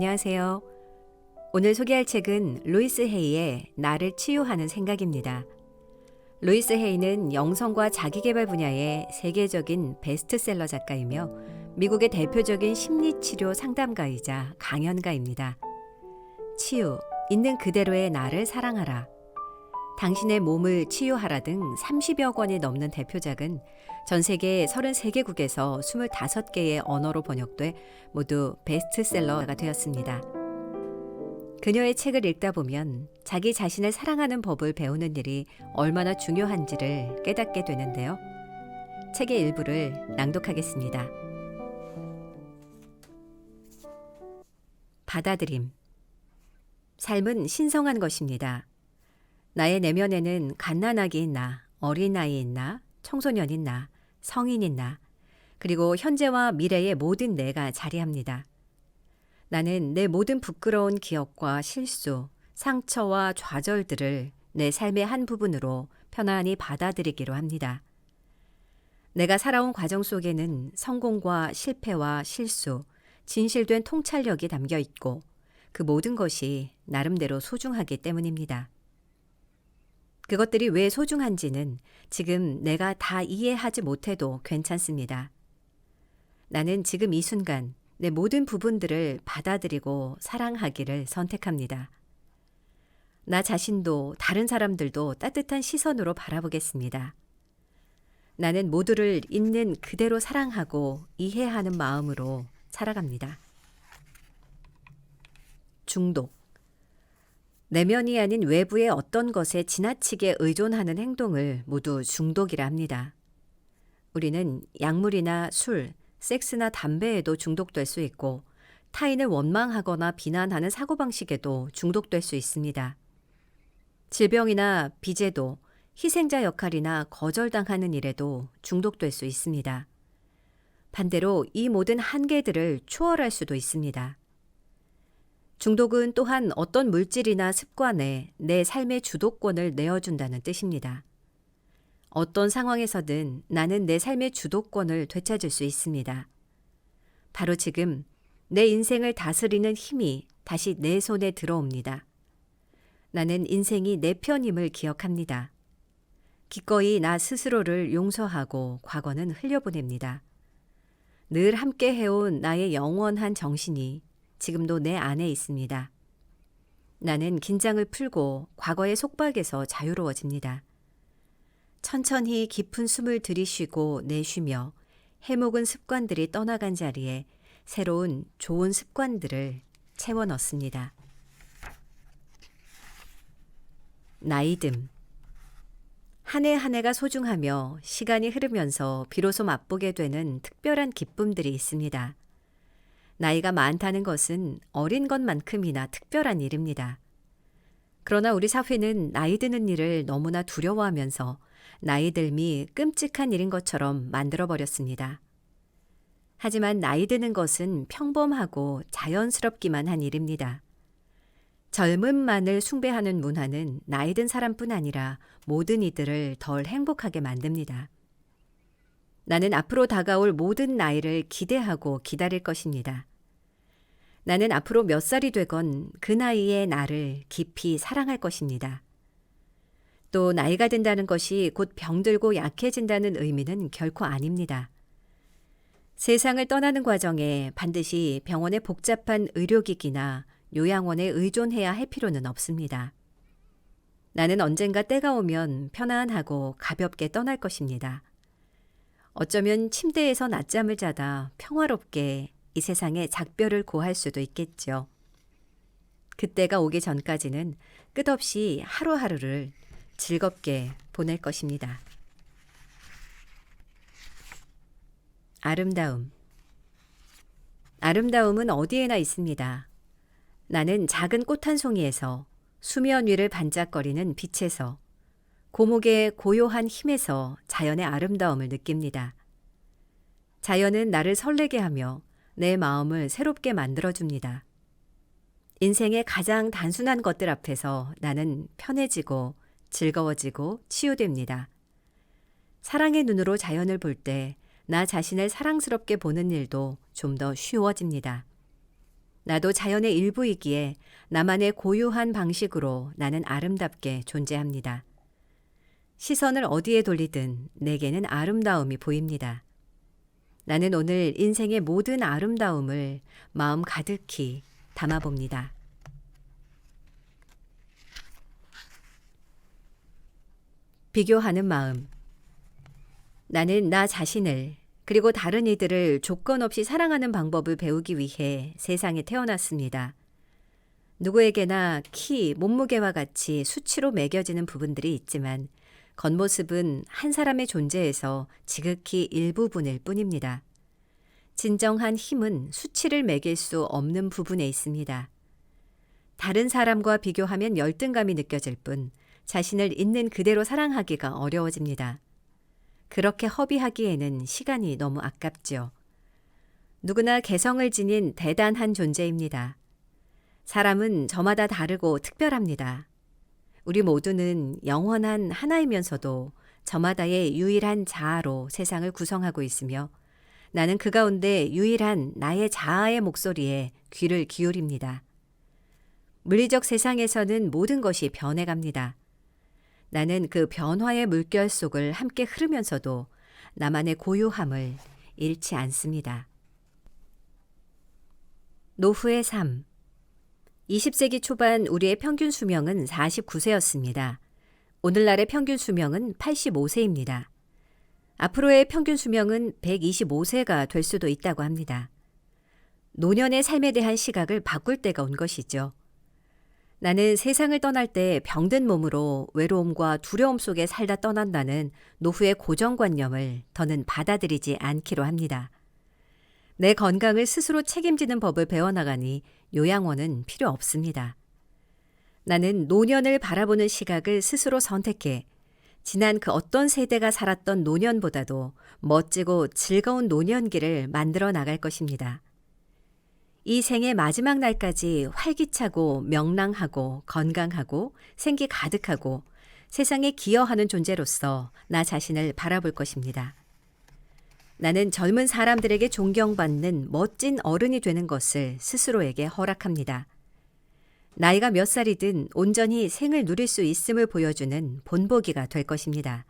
안녕하세요. 오늘 소개할 책은 루이스 헤이의 나를 치유하는 생각입니다. 루이스 헤이는 영성과 자기계발 분야의 세계적인 베스트셀러 작가이며 미국의 대표적인 심리치료 상담가이자 강연가입니다. 치유, 있는 그대로의 나를 사랑하라. 당신의 몸을 치유하라 등 30여 권이 넘는 대표작은 전 세계 33개국에서 25개의 언어로 번역돼 모두 베스트셀러가 되었습니다. 그녀의 책을 읽다 보면 자기 자신을 사랑하는 법을 배우는 일이 얼마나 중요한지를 깨닫게 되는데요. 책의 일부를 낭독하겠습니다. 받아들임. 삶은 신성한 것입니다. 나의 내면에는 갓난아기 있나, 어린아이 있나, 청소년 있나, 성인 있나, 그리고 현재와 미래의 모든 내가 자리합니다. 나는 내 모든 부끄러운 기억과 실수, 상처와 좌절들을 내 삶의 한 부분으로 편안히 받아들이기로 합니다. 내가 살아온 과정 속에는 성공과 실패와 실수, 진실된 통찰력이 담겨 있고 그 모든 것이 나름대로 소중하기 때문입니다. 그것들이 왜 소중한지는 지금 내가 다 이해하지 못해도 괜찮습니다. 나는 지금 이 순간 내 모든 부분들을 받아들이고 사랑하기를 선택합니다. 나 자신도 다른 사람들도 따뜻한 시선으로 바라보겠습니다. 나는 모두를 있는 그대로 사랑하고 이해하는 마음으로 살아갑니다. 중독. 내면이 아닌 외부의 어떤 것에 지나치게 의존하는 행동을 모두 중독이라 합니다. 우리는 약물이나 술, 섹스나 담배에도 중독될 수 있고 타인을 원망하거나 비난하는 사고방식에도 중독될 수 있습니다. 질병이나 비제도, 희생자 역할이나 거절당하는 일에도 중독될 수 있습니다. 반대로 이 모든 한계들을 초월할 수도 있습니다. 중독은 또한 어떤 물질이나 습관에 내 삶의 주도권을 내어준다는 뜻입니다. 어떤 상황에서든 나는 내 삶의 주도권을 되찾을 수 있습니다. 바로 지금 내 인생을 다스리는 힘이 다시 내 손에 들어옵니다. 나는 인생이 내 편임을 기억합니다. 기꺼이 나 스스로를 용서하고 과거는 흘려보냅니다. 늘 함께 해온 나의 영원한 정신이 지금도 내 안에 있습니다. 나는 긴장을 풀고 과거의 속박에서 자유로워집니다. 천천히 깊은 숨을 들이쉬고 내쉬며 해묵은 습관들이 떠나간 자리에 새로운 좋은 습관들을 채워 넣습니다. 나이듦. 한 해 한 해가 소중하며 시간이 흐르면서 비로소 맛보게 되는 특별한 기쁨들이 있습니다. 나이가 많다는 것은 어린 것만큼이나 특별한 일입니다. 그러나 우리 사회는 나이 드는 일을 너무나 두려워하면서 나이 듦이 끔찍한 일인 것처럼 만들어버렸습니다. 하지만 나이 드는 것은 평범하고 자연스럽기만 한 일입니다. 젊음만을 숭배하는 문화는 나이 든 사람뿐 아니라 모든 이들을 덜 행복하게 만듭니다. 나는 앞으로 다가올 모든 나이를 기대하고 기다릴 것입니다. 나는 앞으로 몇 살이 되건 그 나이의 나를 깊이 사랑할 것입니다. 또 나이가 든다는 것이 곧 병들고 약해진다는 의미는 결코 아닙니다. 세상을 떠나는 과정에 반드시 병원의 복잡한 의료기기나 요양원에 의존해야 할 필요는 없습니다. 나는 언젠가 때가 오면 편안하고 가볍게 떠날 것입니다. 어쩌면 침대에서 낮잠을 자다 평화롭게 이 세상에 작별을 고할 수도 있겠죠. 그때가 오기 전까지는 끝없이 하루하루를 즐겁게 보낼 것입니다. 아름다움. 아름다움은 어디에나 있습니다. 나는 작은 꽃 한 송이에서, 수면 위를 반짝거리는 빛에서, 고목의 고요한 힘에서 자연의 아름다움을 느낍니다. 자연은 나를 설레게 하며 내 마음을 새롭게 만들어줍니다. 인생의 가장 단순한 것들 앞에서 나는 편해지고 즐거워지고 치유됩니다. 사랑의 눈으로 자연을 볼 때 나 자신을 사랑스럽게 보는 일도 좀 더 쉬워집니다. 나도 자연의 일부이기에 나만의 고유한 방식으로 나는 아름답게 존재합니다. 시선을 어디에 돌리든 내게는 아름다움이 보입니다. 나는 오늘 인생의 모든 아름다움을 마음 가득히 담아봅니다. 비교하는 마음. 나는 나 자신을 그리고 다른 이들을 조건 없이 사랑하는 방법을 배우기 위해 세상에 태어났습니다. 누구에게나 키, 몸무게와 같이 수치로 매겨지는 부분들이 있지만 겉모습은 한 사람의 존재에서 지극히 일부분일 뿐입니다. 진정한 힘은 수치를 매길 수 없는 부분에 있습니다. 다른 사람과 비교하면 열등감이 느껴질 뿐 자신을 있는 그대로 사랑하기가 어려워집니다. 그렇게 허비하기에는 시간이 너무 아깝죠. 누구나 개성을 지닌 대단한 존재입니다. 사람은 저마다 다르고 특별합니다. 우리 모두는 영원한 하나이면서도 저마다의 유일한 자아로 세상을 구성하고 있으며 나는 그 가운데 유일한 나의 자아의 목소리에 귀를 기울입니다. 물리적 세상에서는 모든 것이 변해갑니다. 나는 그 변화의 물결 속을 함께 흐르면서도 나만의 고유함을 잃지 않습니다. 노후의 삶. 20세기 초반 우리의 평균 수명은 49세였습니다. 오늘날의 평균 수명은 85세입니다. 앞으로의 평균 수명은 125세가 될 수도 있다고 합니다. 노년의 삶에 대한 시각을 바꿀 때가 온 것이죠. 나는 세상을 떠날 때 병든 몸으로 외로움과 두려움 속에 살다 떠난다는 노후의 고정관념을 더는 받아들이지 않기로 합니다. 내 건강을 스스로 책임지는 법을 배워나가니 요양원은 필요 없습니다. 나는 노년을 바라보는 시각을 스스로 선택해 지난 그 어떤 세대가 살았던 노년보다도 멋지고 즐거운 노년기를 만들어 나갈 것입니다. 이 생의 마지막 날까지 활기차고 명랑하고 건강하고 생기 가득하고 세상에 기여하는 존재로서 나 자신을 바라볼 것입니다. 나는 젊은 사람들에게 존경받는 멋진 어른이 되는 것을 스스로에게 허락합니다. 나이가 몇 살이든 온전히 생을 누릴 수 있음을 보여주는 본보기가 될 것입니다.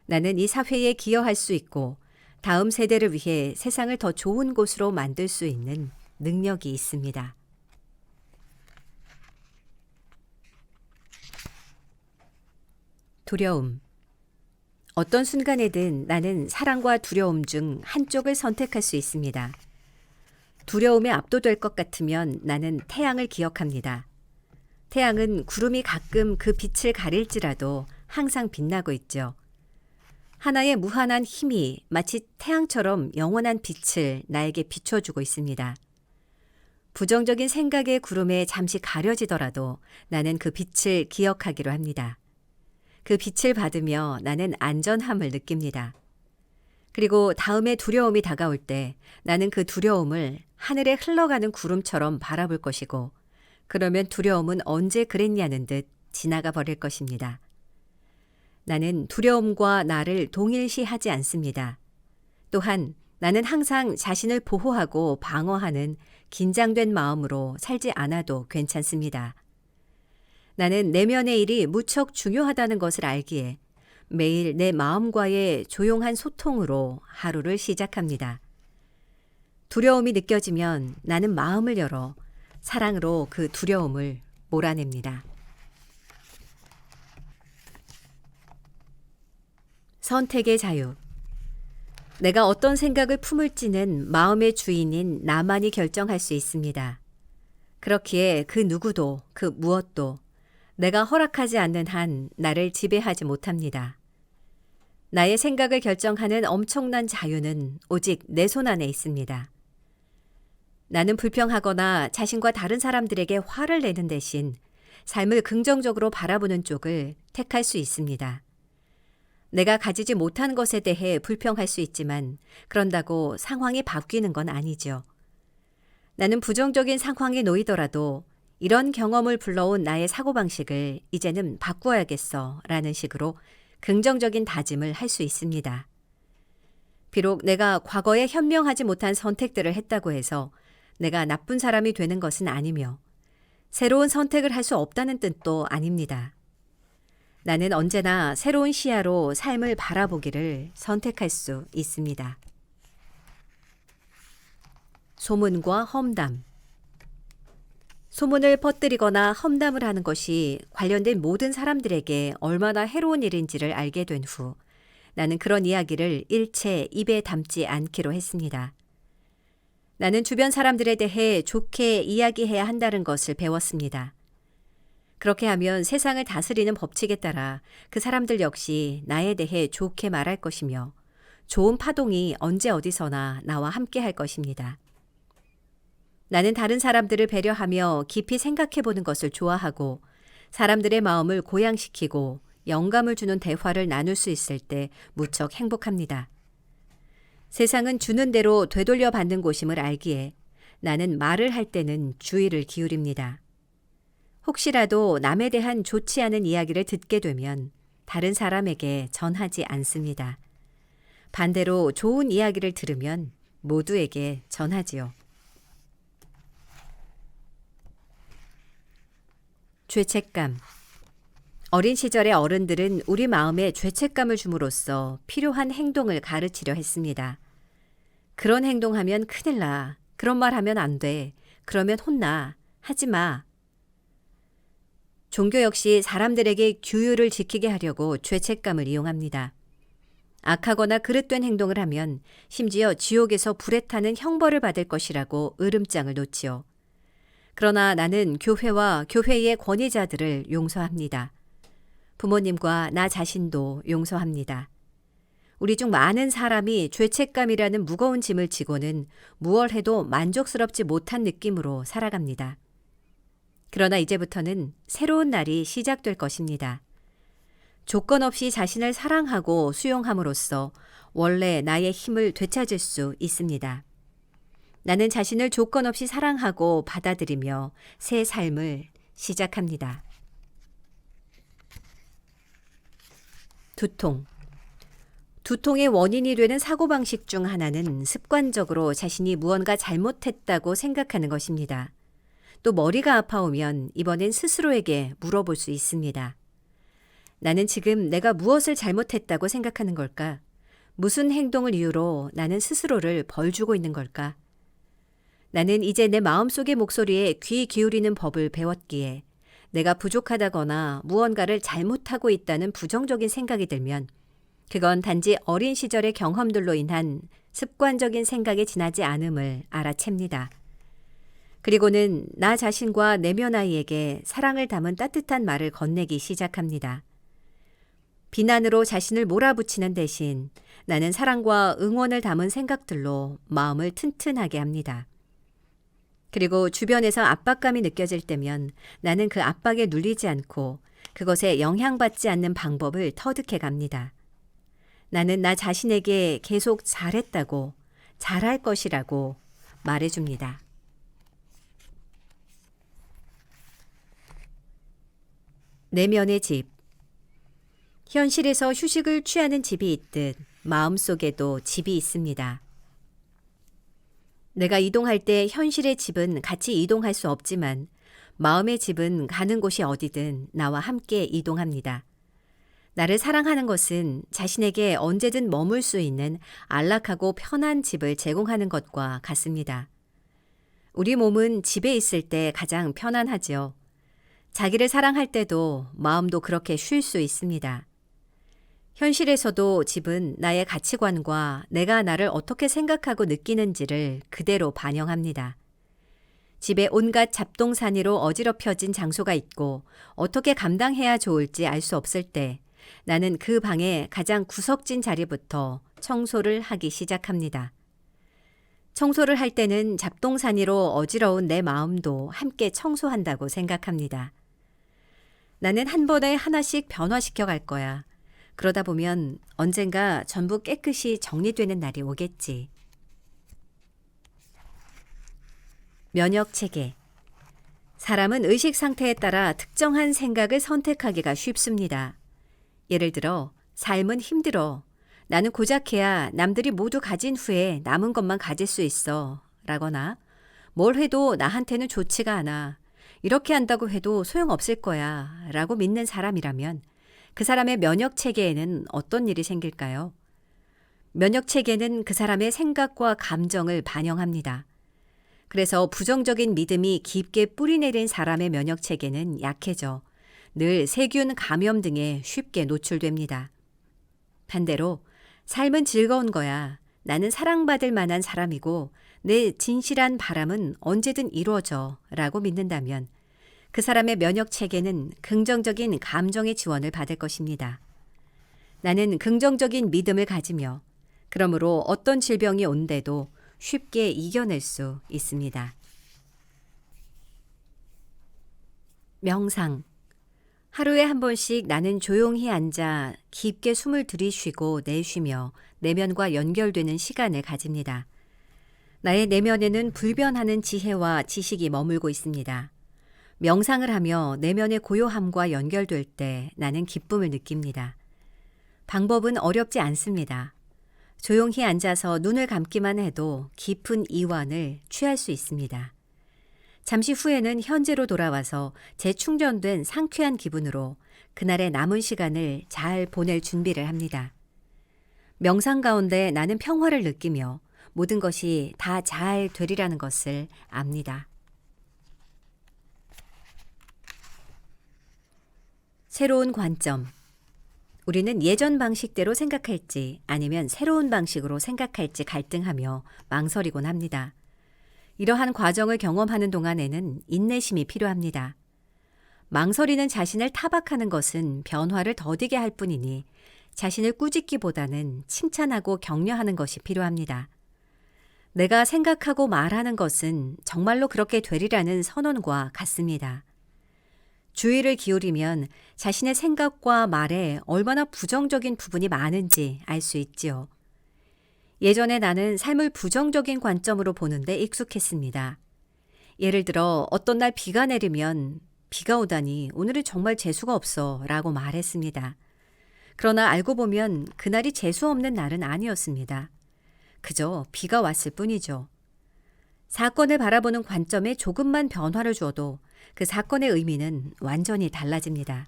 나는 이 사회에 기여할 수 있고 다음 세대를 위해 세상을 더 좋은 곳으로 만들 수 있는 능력이 있습니다. 두려움. 어떤 순간에든 나는 사랑과 두려움 중 한쪽을 선택할 수 있습니다. 두려움에 압도될 것 같으면 나는 태양을 기억합니다. 태양은 구름이 가끔 그 빛을 가릴지라도 항상 빛나고 있죠. 하나의 무한한 힘이 마치 태양처럼 영원한 빛을 나에게 비춰주고 있습니다. 부정적인 생각의 구름에 잠시 가려지더라도 나는 그 빛을 기억하기로 합니다. 그 빛을 받으며 나는 안전함을 느낍니다. 그리고 다음에 두려움이 다가올 때 나는 그 두려움을 하늘에 흘러가는 구름처럼 바라볼 것이고 그러면 두려움은 언제 그랬냐는 듯 지나가 버릴 것입니다. 나는 두려움과 나를 동일시하지 않습니다. 또한 나는 항상 자신을 보호하고 방어하는 긴장된 마음으로 살지 않아도 괜찮습니다. 나는 내면의 일이 무척 중요하다는 것을 알기에 매일 내 마음과의 조용한 소통으로 하루를 시작합니다. 두려움이 느껴지면 나는 마음을 열어 사랑으로 그 두려움을 몰아냅니다. 선택의 자유. 내가 어떤 생각을 품을지는 마음의 주인인 나만이 결정할 수 있습니다. 그렇기에 그 누구도 그 무엇도 내가 허락하지 않는 한 나를 지배하지 못합니다. 나의 생각을 결정하는 엄청난 자유는 오직 내 손 안에 있습니다. 나는 불평하거나 자신과 다른 사람들에게 화를 내는 대신 삶을 긍정적으로 바라보는 쪽을 택할 수 있습니다. 내가 가지지 못한 것에 대해 불평할 수 있지만 그런다고 상황이 바뀌는 건 아니죠. 나는 부정적인 상황에 놓이더라도 이런 경험을 불러온 나의 사고방식을 이제는 바꾸어야겠어 라는 식으로 긍정적인 다짐을 할 수 있습니다. 비록 내가 과거에 현명하지 못한 선택들을 했다고 해서 내가 나쁜 사람이 되는 것은 아니며 새로운 선택을 할 수 없다는 뜻도 아닙니다. 나는 언제나 새로운 시야로 삶을 바라보기를 선택할 수 있습니다. 소문과 험담. 소문을 퍼뜨리거나 험담을 하는 것이 관련된 모든 사람들에게 얼마나 해로운 일인지를 알게 된 후 나는 그런 이야기를 일체 입에 담지 않기로 했습니다. 나는 주변 사람들에 대해 좋게 이야기해야 한다는 것을 배웠습니다. 그렇게 하면 세상을 다스리는 법칙에 따라 그 사람들 역시 나에 대해 좋게 말할 것이며 좋은 파동이 언제 어디서나 나와 함께 할 것입니다. 나는 다른 사람들을 배려하며 깊이 생각해 보는 것을 좋아하고 사람들의 마음을 고양시키고 영감을 주는 대화를 나눌 수 있을 때 무척 행복합니다. 세상은 주는 대로 되돌려 받는 곳임을 알기에 나는 말을 할 때는 주의를 기울입니다. 혹시라도 남에 대한 좋지 않은 이야기를 듣게 되면 다른 사람에게 전하지 않습니다. 반대로 좋은 이야기를 들으면 모두에게 전하지요. 죄책감. 어린 시절의 어른들은 우리 마음에 죄책감을 줌으로써 필요한 행동을 가르치려 했습니다. 그런 행동하면 큰일 나. 그런 말 하면 안 돼. 그러면 혼나. 하지 마. 종교 역시 사람들에게 규율을 지키게 하려고 죄책감을 이용합니다. 악하거나 그릇된 행동을 하면 심지어 지옥에서 불에 타는 형벌을 받을 것이라고 으름장을 놓지요. 그러나 나는 교회와 교회의 권위자들을 용서합니다. 부모님과 나 자신도 용서합니다. 우리 중 많은 사람이 죄책감이라는 무거운 짐을 지고는 무얼 해도 만족스럽지 못한 느낌으로 살아갑니다. 그러나 이제부터는 새로운 날이 시작될 것입니다. 조건 없이 자신을 사랑하고 수용함으로써 원래 나의 힘을 되찾을 수 있습니다. 나는 자신을 조건 없이 사랑하고 받아들이며 새 삶을 시작합니다. 두통. 두통의 원인이 되는 사고방식 중 하나는 습관적으로 자신이 무언가 잘못했다고 생각하는 것입니다. 또 머리가 아파오면 이번엔 스스로에게 물어볼 수 있습니다. 나는 지금 내가 무엇을 잘못했다고 생각하는 걸까? 무슨 행동을 이유로 나는 스스로를 벌주고 있는 걸까? 나는 이제 내 마음속의 목소리에 귀 기울이는 법을 배웠기에 내가 부족하다거나 무언가를 잘못하고 있다는 부정적인 생각이 들면 그건 단지 어린 시절의 경험들로 인한 습관적인 생각에 지나지 않음을 알아챕니다. 그리고는 나 자신과 내면 아이에게 사랑을 담은 따뜻한 말을 건네기 시작합니다. 비난으로 자신을 몰아붙이는 대신 나는 사랑과 응원을 담은 생각들로 마음을 튼튼하게 합니다. 그리고 주변에서 압박감이 느껴질 때면 나는 그 압박에 눌리지 않고 그것에 영향받지 않는 방법을 터득해 갑니다. 나는 나 자신에게 계속 잘했다고, 잘할 것이라고 말해줍니다. 내면의 집. 현실에서 휴식을 취하는 집이 있듯 마음속에도 집이 있습니다. 내가 이동할 때 현실의 집은 같이 이동할 수 없지만 마음의 집은 가는 곳이 어디든 나와 함께 이동합니다. 나를 사랑하는 것은 자신에게 언제든 머물 수 있는 안락하고 편한 집을 제공하는 것과 같습니다. 우리 몸은 집에 있을 때 가장 편안하지요. 자기를 사랑할 때도 마음도 그렇게 쉴 수 있습니다. 현실에서도 집은 나의 가치관과 내가 나를 어떻게 생각하고 느끼는지를 그대로 반영합니다. 집에 온갖 잡동사니로 어지럽혀진 장소가 있고 어떻게 감당해야 좋을지 알 수 없을 때 나는 그 방의 가장 구석진 자리부터 청소를 하기 시작합니다. 청소를 할 때는 잡동사니로 어지러운 내 마음도 함께 청소한다고 생각합니다. 나는 한 번에 하나씩 변화시켜 갈 거야. 그러다 보면 언젠가 전부 깨끗이 정리되는 날이 오겠지. 면역 체계. 사람은 의식 상태에 따라 특정한 생각을 선택하기가 쉽습니다. 예를 들어, 삶은 힘들어. 나는 고작 해야 남들이 모두 가진 후에 남은 것만 가질 수 있어. 라거나, 뭘 해도 나한테는 좋지가 않아. 이렇게 한다고 해도 소용없을 거야. 라고 믿는 사람이라면 그 사람의 면역 체계에는 어떤 일이 생길까요? 면역 체계는 그 사람의 생각과 감정을 반영합니다. 그래서 부정적인 믿음이 깊게 뿌리내린 사람의 면역 체계는 약해져 늘 세균 감염 등에 쉽게 노출됩니다. 반대로 삶은 즐거운 거야. 나는 사랑받을 만한 사람이고 내 진실한 바람은 언제든 이루어져 라고 믿는다면 그 사람의 면역 체계는 긍정적인 감정의 지원을 받을 것입니다. 나는 긍정적인 믿음을 가지며 그러므로 어떤 질병이 온데도 쉽게 이겨낼 수 있습니다. 명상. 하루에 한 번씩 나는 조용히 앉아 깊게 숨을 들이쉬고 내쉬며 내면과 연결되는 시간을 가집니다. 나의 내면에는 불변하는 지혜와 지식이 머물고 있습니다. 명상을 하며 내면의 고요함과 연결될 때 나는 기쁨을 느낍니다. 방법은 어렵지 않습니다. 조용히 앉아서 눈을 감기만 해도 깊은 이완을 취할 수 있습니다. 잠시 후에는 현재로 돌아와서 재충전된 상쾌한 기분으로 그날의 남은 시간을 잘 보낼 준비를 합니다. 명상 가운데 나는 평화를 느끼며 모든 것이 다 잘 되리라는 것을 압니다. 새로운 관점. 우리는 예전 방식대로 생각할지 아니면 새로운 방식으로 생각할지 갈등하며 망설이곤 합니다. 이러한 과정을 경험하는 동안에는 인내심이 필요합니다. 망설이는 자신을 타박하는 것은 변화를 더디게 할 뿐이니 자신을 꾸짖기보다는 칭찬하고 격려하는 것이 필요합니다. 내가 생각하고 말하는 것은 정말로 그렇게 되리라는 선언과 같습니다. 주의를 기울이면 자신의 생각과 말에 얼마나 부정적인 부분이 많은지 알 수 있지요. 예전에 나는 삶을 부정적인 관점으로 보는데 익숙했습니다. 예를 들어 어떤 날 비가 내리면 비가 오다니 오늘은 정말 재수가 없어 라고 말했습니다. 그러나 알고 보면 그날이 재수 없는 날은 아니었습니다. 그저 비가 왔을 뿐이죠. 사건을 바라보는 관점에 조금만 변화를 주어도 그 사건의 의미는 완전히 달라집니다.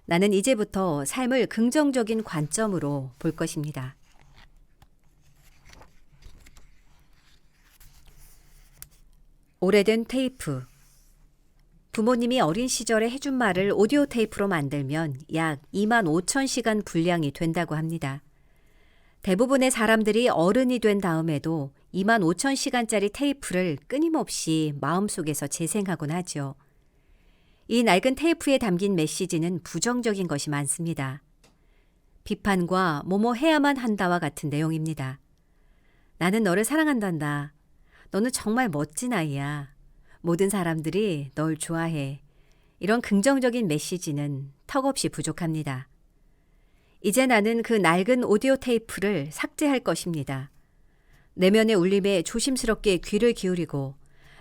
나는 이제부터 삶을 긍정적인 관점으로 볼 것입니다. 오래된 테이프. 부모님이 어린 시절에 해준 말을 오디오 테이프로 만들면 약 25,000시간 분량이 된다고 합니다. 대부분의 사람들이 어른이 된 다음에도 25,000시간짜리 테이프를 끊임없이 마음속에서 재생하곤 하죠. 이 낡은 테이프에 담긴 메시지는 부정적인 것이 많습니다. 비판과 뭐뭐 해야만 한다와 같은 내용입니다. 나는 너를 사랑한단다. 너는 정말 멋진 아이야. 모든 사람들이 널 좋아해. 이런 긍정적인 메시지는 턱없이 부족합니다. 이제 나는 그 낡은 오디오 테이프를 삭제할 것입니다. 내면의 울림에 조심스럽게 귀를 기울이고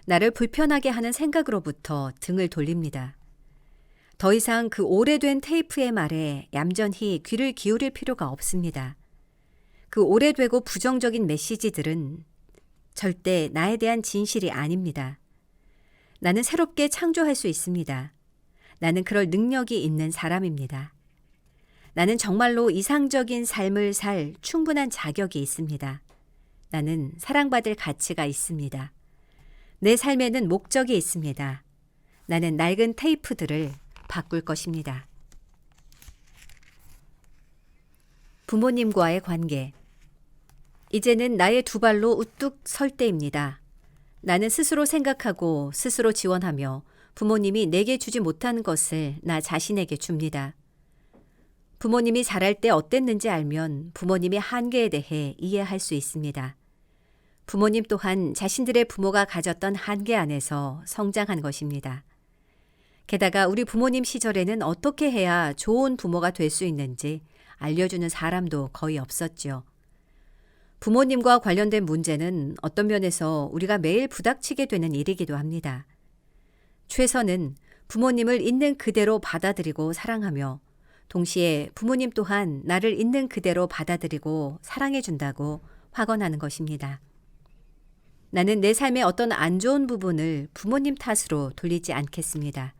나를 불편하게 하는 생각으로부터 등을 돌립니다. 더 이상 그 오래된 테이프의 말에 얌전히 귀를 기울일 필요가 없습니다. 그 오래되고 부정적인 메시지들은 절대 나에 대한 진실이 아닙니다. 나는 새롭게 창조할 수 있습니다. 나는 그럴 능력이 있는 사람입니다. 나는 정말로 이상적인 삶을 살 충분한 자격이 있습니다. 나는 사랑받을 가치가 있습니다. 내 삶에는 목적이 있습니다. 나는 낡은 테이프들을 바꿀 것입니다. 부모님과의 관계. 이제는 나의 두 발로 우뚝 설 때입니다. 나는 스스로 생각하고 스스로 지원하며 부모님이 내게 주지 못한 것을 나 자신에게 줍니다. 부모님이 잘할 때 어땠는지 알면 부모님의 한계에 대해 이해할 수 있습니다. 부모님 또한 자신들의 부모가 가졌던 한계 안에서 성장한 것입니다. 게다가 우리 부모님 시절에는 어떻게 해야 좋은 부모가 될 수 있는지 알려주는 사람도 거의 없었죠. 부모님과 관련된 문제는 어떤 면에서 우리가 매일 부닥치게 되는 일이기도 합니다. 최선은 부모님을 있는 그대로 받아들이고 사랑하며 동시에 부모님 또한 나를 있는 그대로 받아들이고 사랑해 준다고 확언하는 것입니다. 나는 내 삶의 어떤 안 좋은 부분을 부모님 탓으로 돌리지 않겠습니다.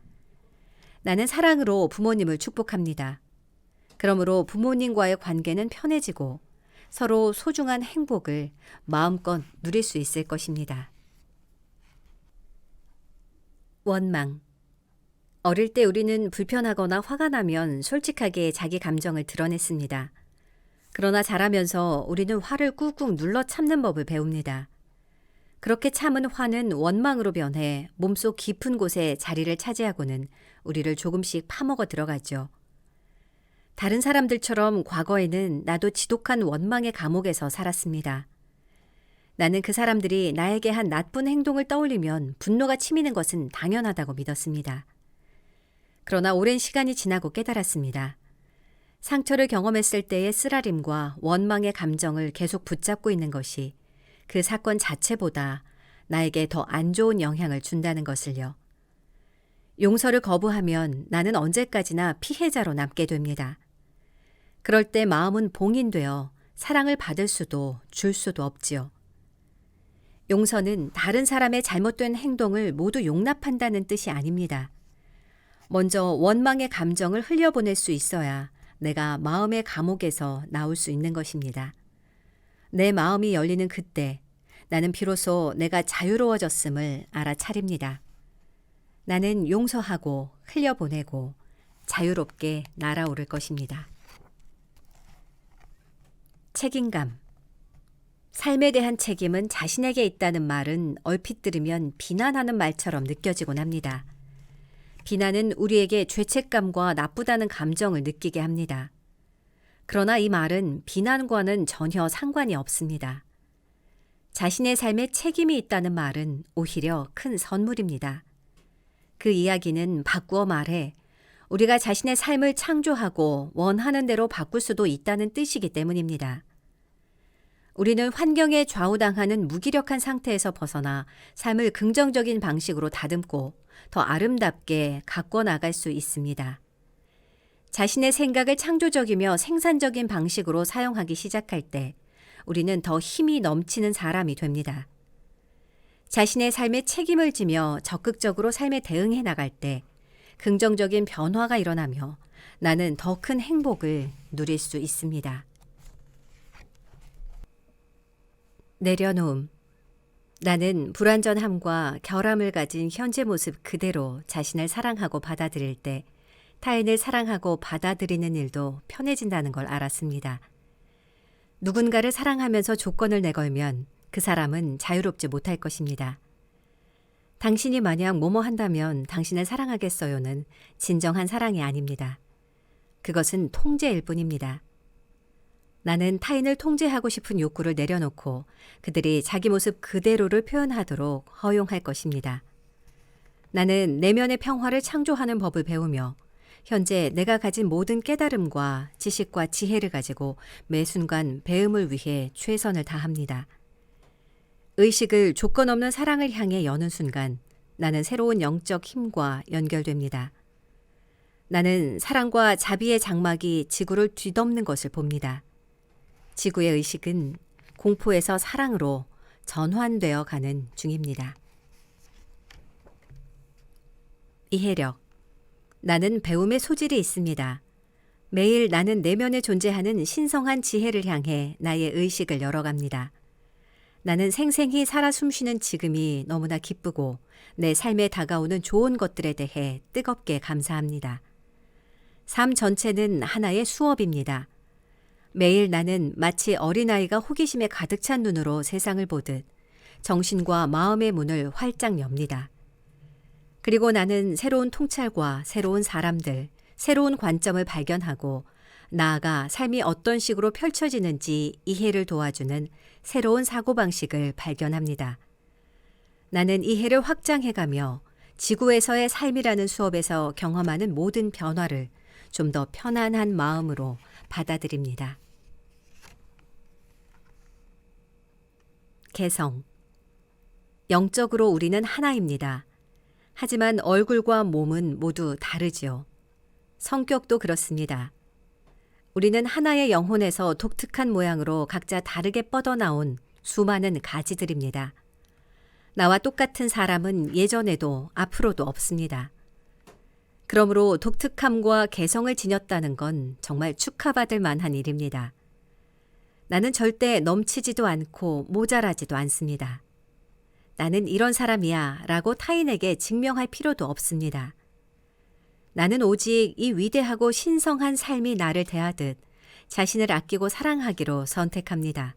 나는 사랑으로 부모님을 축복합니다. 그러므로 부모님과의 관계는 편해지고 서로 소중한 행복을 마음껏 누릴 수 있을 것입니다. 원망. 어릴 때 우리는 불편하거나 화가 나면 솔직하게 자기 감정을 드러냈습니다. 그러나 자라면서 우리는 화를 꾹꾹 눌러 참는 법을 배웁니다. 그렇게 참은 화는 원망으로 변해 몸속 깊은 곳에 자리를 차지하고는 우리를 조금씩 파먹어 들어가죠. 다른 사람들처럼 과거에는 나도 지독한 원망의 감옥에서 살았습니다. 나는 그 사람들이 나에게 한 나쁜 행동을 떠올리면 분노가 치미는 것은 당연하다고 믿었습니다. 그러나 오랜 시간이 지나고 깨달았습니다. 상처를 경험했을 때의 쓰라림과 원망의 감정을 계속 붙잡고 있는 것이 그 사건 자체보다 나에게 더 안 좋은 영향을 준다는 것을요. 용서를 거부하면 나는 언제까지나 피해자로 남게 됩니다. 그럴 때 마음은 봉인되어 사랑을 받을 수도 줄 수도 없지요. 용서는 다른 사람의 잘못된 행동을 모두 용납한다는 뜻이 아닙니다. 먼저 원망의 감정을 흘려보낼 수 있어야 내가 마음의 감옥에서 나올 수 있는 것입니다. 내 마음이 열리는 그때 나는 비로소 내가 자유로워졌음을 알아차립니다. 나는 용서하고 흘려보내고 자유롭게 날아오를 것입니다. 책임감. 삶에 대한 책임은 자신에게 있다는 말은 얼핏 들으면 비난하는 말처럼 느껴지곤 합니다. 비난은 우리에게 죄책감과 나쁘다는 감정을 느끼게 합니다. 그러나 이 말은 비난과는 전혀 상관이 없습니다. 자신의 삶에 책임이 있다는 말은 오히려 큰 선물입니다. 그 이야기는 바꾸어 말해 우리가 자신의 삶을 창조하고 원하는 대로 바꿀 수도 있다는 뜻이기 때문입니다. 우리는 환경에 좌우당하는 무기력한 상태에서 벗어나 삶을 긍정적인 방식으로 다듬고 더 아름답게 가꿔 나갈 수 있습니다. 자신의 생각을 창조적이며 생산적인 방식으로 사용하기 시작할 때 우리는 더 힘이 넘치는 사람이 됩니다. 자신의 삶에 책임을 지며 적극적으로 삶에 대응해 나갈 때 긍정적인 변화가 일어나며 나는 더 큰 행복을 누릴 수 있습니다. 내려놓음. 나는 불완전함과 결함을 가진 현재 모습 그대로 자신을 사랑하고 받아들일 때 타인을 사랑하고 받아들이는 일도 편해진다는 걸 알았습니다. 누군가를 사랑하면서 조건을 내걸면 그 사람은 자유롭지 못할 것입니다. 당신이 만약 뭐뭐 한다면 당신을 사랑하겠어요는 진정한 사랑이 아닙니다. 그것은 통제일 뿐입니다. 나는 타인을 통제하고 싶은 욕구를 내려놓고 그들이 자기 모습 그대로를 표현하도록 허용할 것입니다. 나는 내면의 평화를 창조하는 법을 배우며 현재 내가 가진 모든 깨달음과 지식과 지혜를 가지고 매 순간 배움을 위해 최선을 다합니다. 의식을 조건 없는 사랑을 향해 여는 순간 나는 새로운 영적 힘과 연결됩니다. 나는 사랑과 자비의 장막이 지구를 뒤덮는 것을 봅니다. 지구의 의식은 공포에서 사랑으로 전환되어 가는 중입니다. 이해력. 나는 배움의 소질이 있습니다. 매일 나는 내면에 존재하는 신성한 지혜를 향해 나의 의식을 열어갑니다. 나는 생생히 살아 숨쉬는 지금이 너무나 기쁘고 내 삶에 다가오는 좋은 것들에 대해 뜨겁게 감사합니다. 삶 전체는 하나의 수업입니다. 매일 나는 마치 어린아이가 호기심에 가득 찬 눈으로 세상을 보듯 정신과 마음의 문을 활짝 엽니다. 그리고 나는 새로운 통찰과 새로운 사람들, 새로운 관점을 발견하고 나아가 삶이 어떤 식으로 펼쳐지는지 이해를 도와주는 새로운 사고방식을 발견합니다. 나는 이해를 확장해가며 지구에서의 삶이라는 수업에서 경험하는 모든 변화를 좀 더 편안한 마음으로 받아들입니다. 개성. 영적으로 우리는 하나입니다. 하지만 얼굴과 몸은 모두 다르지요. 성격도 그렇습니다. 우리는 하나의 영혼에서 독특한 모양으로 각자 다르게 뻗어나온 수많은 가지들입니다. 나와 똑같은 사람은 예전에도 앞으로도 없습니다. 그러므로 독특함과 개성을 지녔다는 건 정말 축하받을 만한 일입니다. 나는 절대 넘치지도 않고 모자라지도 않습니다. 나는 이런 사람이야 라고 타인에게 증명할 필요도 없습니다. 나는 오직 이 위대하고 신성한 삶이 나를 대하듯 자신을 아끼고 사랑하기로 선택합니다.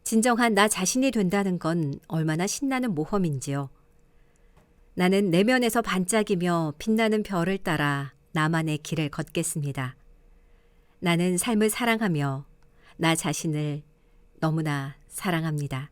진정한 나 자신이 된다는 건 얼마나 신나는 모험인지요. 나는 내면에서 반짝이며 빛나는 별을 따라 나만의 길을 걷겠습니다. 나는 삶을 사랑하며 나 자신을 너무나 사랑합니다.